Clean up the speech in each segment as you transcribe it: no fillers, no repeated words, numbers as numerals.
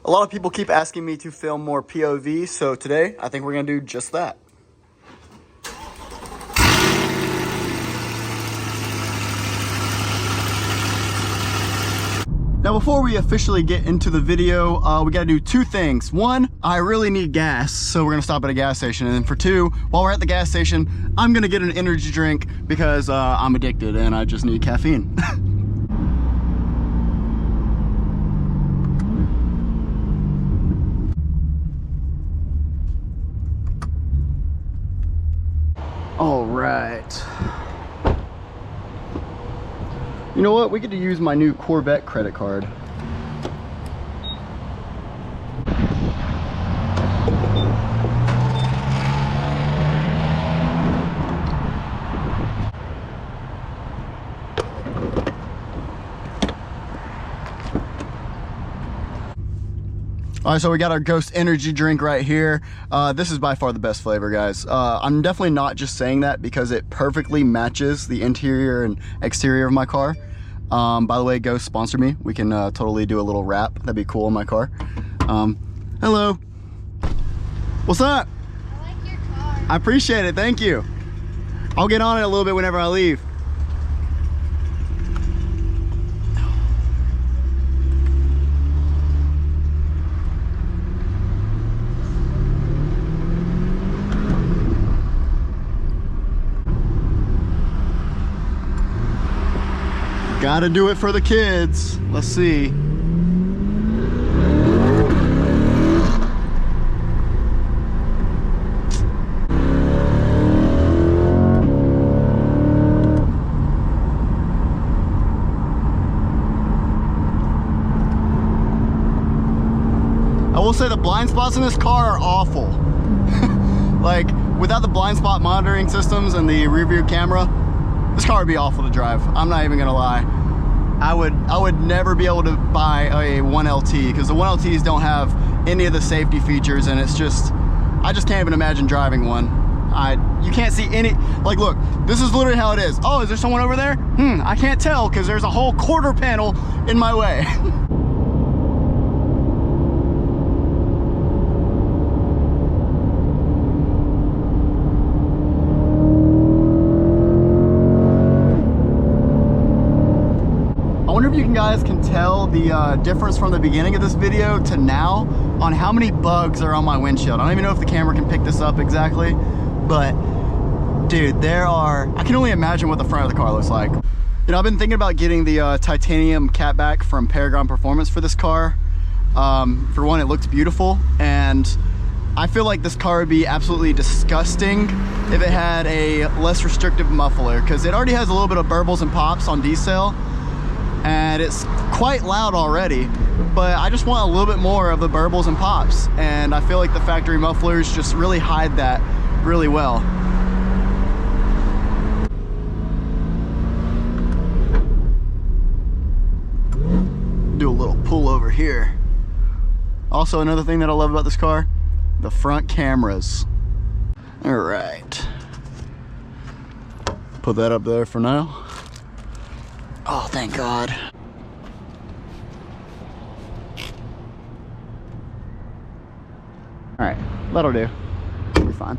A lot of people keep asking me to film more POV, so today I think we're gonna do just that. Now before we officially get into the video, we gotta do two things. One, I really need gas, so we're gonna stop at a gas station. And then for two, while we're at the gas station, I'm gonna get an energy drink because I'm addicted and I just need caffeine. All right. You know what? We get to use my new Corvette credit card. All right, so we got our Ghost energy drink right here. This is by far the best flavor, guys. I'm definitely not just saying that because it perfectly matches the interior and exterior of my car. By the way, Ghost, sponsor me. We can totally do a little wrap. That'd be cool in my car. Hello. What's up? I like your car. I appreciate it, thank you. I'll get on it a little bit whenever I leave. Gotta do it for the kids. Let's see. I will say the blind spots in this car are awful. Like, without the blind spot monitoring systems and the rear view camera, this car would be awful to drive. I'm not even gonna lie. I would never be able to buy a 1LT because the 1LTs don't have any of the safety features, and it's just, I just can't even imagine driving one. You can't see any, like, look, this is literally how it is. Oh, is there someone over there? I can't tell because there's a whole quarter panel in my way. You guys can tell the difference from the beginning of this video to now on how many bugs are on my windshield. I don't even know if the camera can pick this up exactly, but dude, there are, I can only imagine what the front of the car looks like. You know, I've been thinking about getting the titanium catback from Paragon Performance for this car. For one, it looks beautiful, and I feel like this car would be absolutely disgusting if it had a less restrictive muffler, because it already has a little bit of burbles and pops on decel, and it's quite loud already, but I just want a little bit more of the burbles and pops, and I feel like the factory mufflers just really hide that really well. Do a little pull over here. Also, another thing that I love about this car, the front cameras. All right, put that up there for now. Oh, thank God. All right, that'll do. We'll be fine.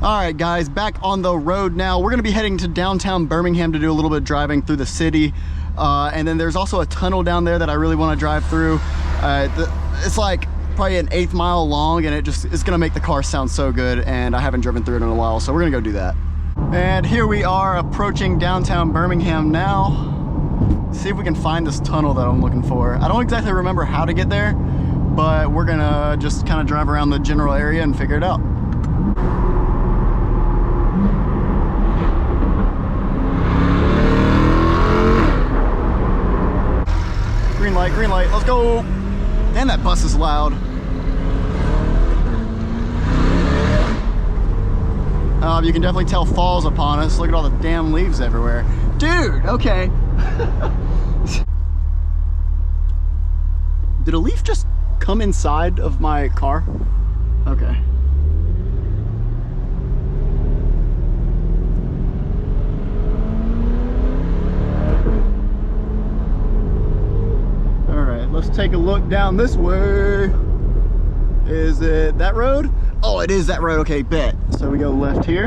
All right, guys, back on the road now. We're gonna be heading to downtown Birmingham to do a little bit of driving through the city. And then there's also a tunnel down there that I really wanna drive through. It's like probably an 1/8 mile long, and it's gonna make the car sound so good, and I haven't driven through it in a while, so we're gonna go do that. And here we are approaching downtown Birmingham now. See if we can find this tunnel that I'm looking for. I don't exactly remember how to get there, but we're gonna just kind of drive around the general area and figure it out. Green light, let's go. Man, that bus is loud. You can definitely tell fall's upon us. Look at all the damn leaves everywhere. Dude, okay. Did a leaf just come inside of my car? Okay. take a look down this way. Is it that road? Oh, it is that road. Okay, bet. So we go left here.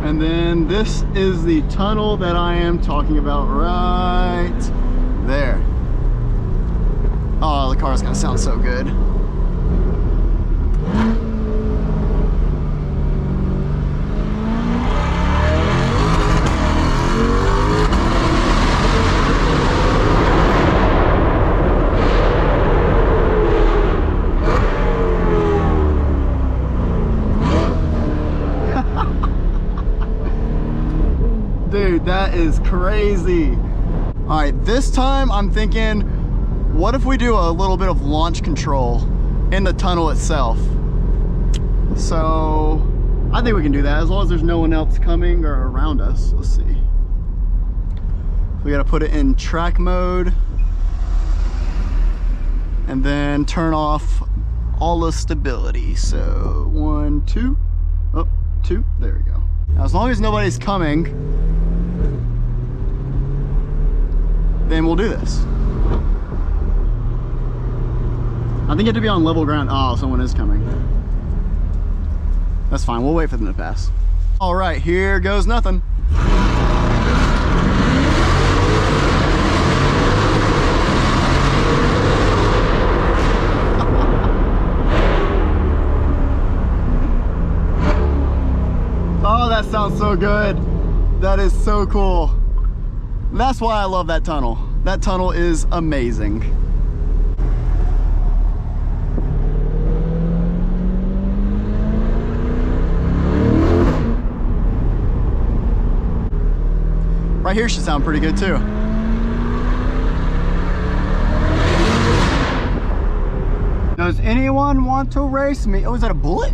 And then this is the tunnel that I am talking about right there. Oh, the car's gonna sound so good. Dude, that is crazy. All right, this time I'm thinking, what if we do a little bit of launch control in the tunnel itself? So I think we can do that as long as there's no one else coming or around us. Let's see. We gotta put it in track mode and then turn off all the stability. So 1, 2, oh, 2, there we go. Now, as long as nobody's coming, then we'll do this. I think you have to be on level ground. Oh, someone is coming. That's fine, we'll wait for them to pass. All right, here goes nothing. Oh, that sounds so good. That is so cool. That's why I love that tunnel. That tunnel is amazing. Right here should sound pretty good too. Does anyone want to race me? Oh, is that a bullet?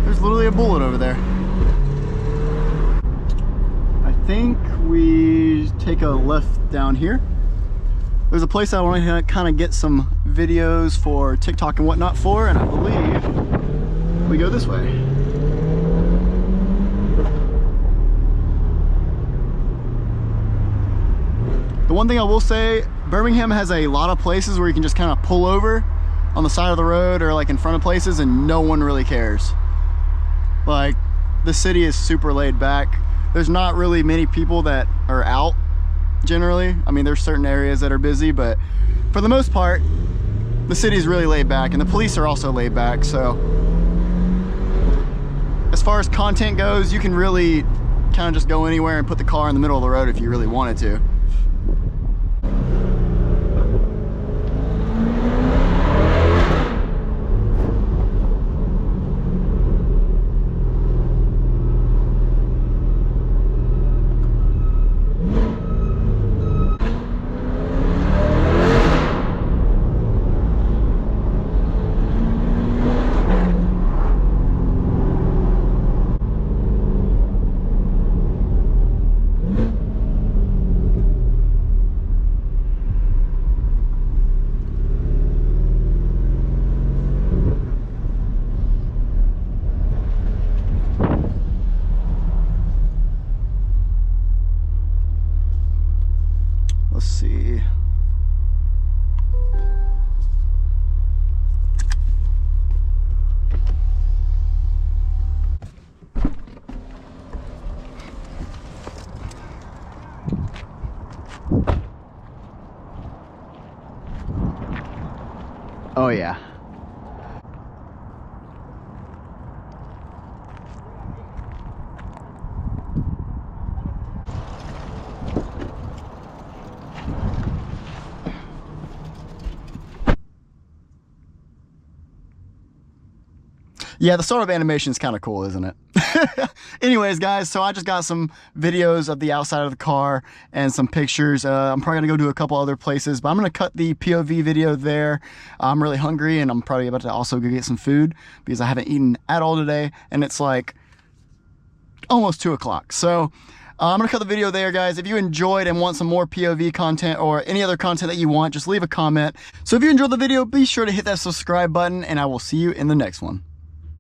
There's literally a bullet over there. I think we take a left down here. There's a place I want to kind of get some videos for TikTok and whatnot for, and I believe we go this way. The one thing I will say, Birmingham has a lot of places where you can just kind of pull over on the side of the road or like in front of places and no one really cares. Like, the city is super laid back. There's not really many people that are out generally. I mean, there's certain areas that are busy, but for the most part, the city's really laid back, and the police are also laid back. So as far as content goes, you can really kind of just go anywhere and put the car in the middle of the road if you really wanted to. Let's see. Oh yeah. Yeah, the startup animation is kind of cool, isn't it? Anyways, guys, so I just got some videos of the outside of the car and some pictures. I'm probably gonna go to a couple other places, but I'm gonna cut the POV video there. I'm really hungry, and I'm probably about to also go get some food because I haven't eaten at all today, and it's like almost 2 o'clock. So I'm gonna cut the video there, guys. If you enjoyed and want some more POV content or any other content that you want, just leave a comment. So if you enjoyed the video, be sure to hit that subscribe button, and I will see you in the next one.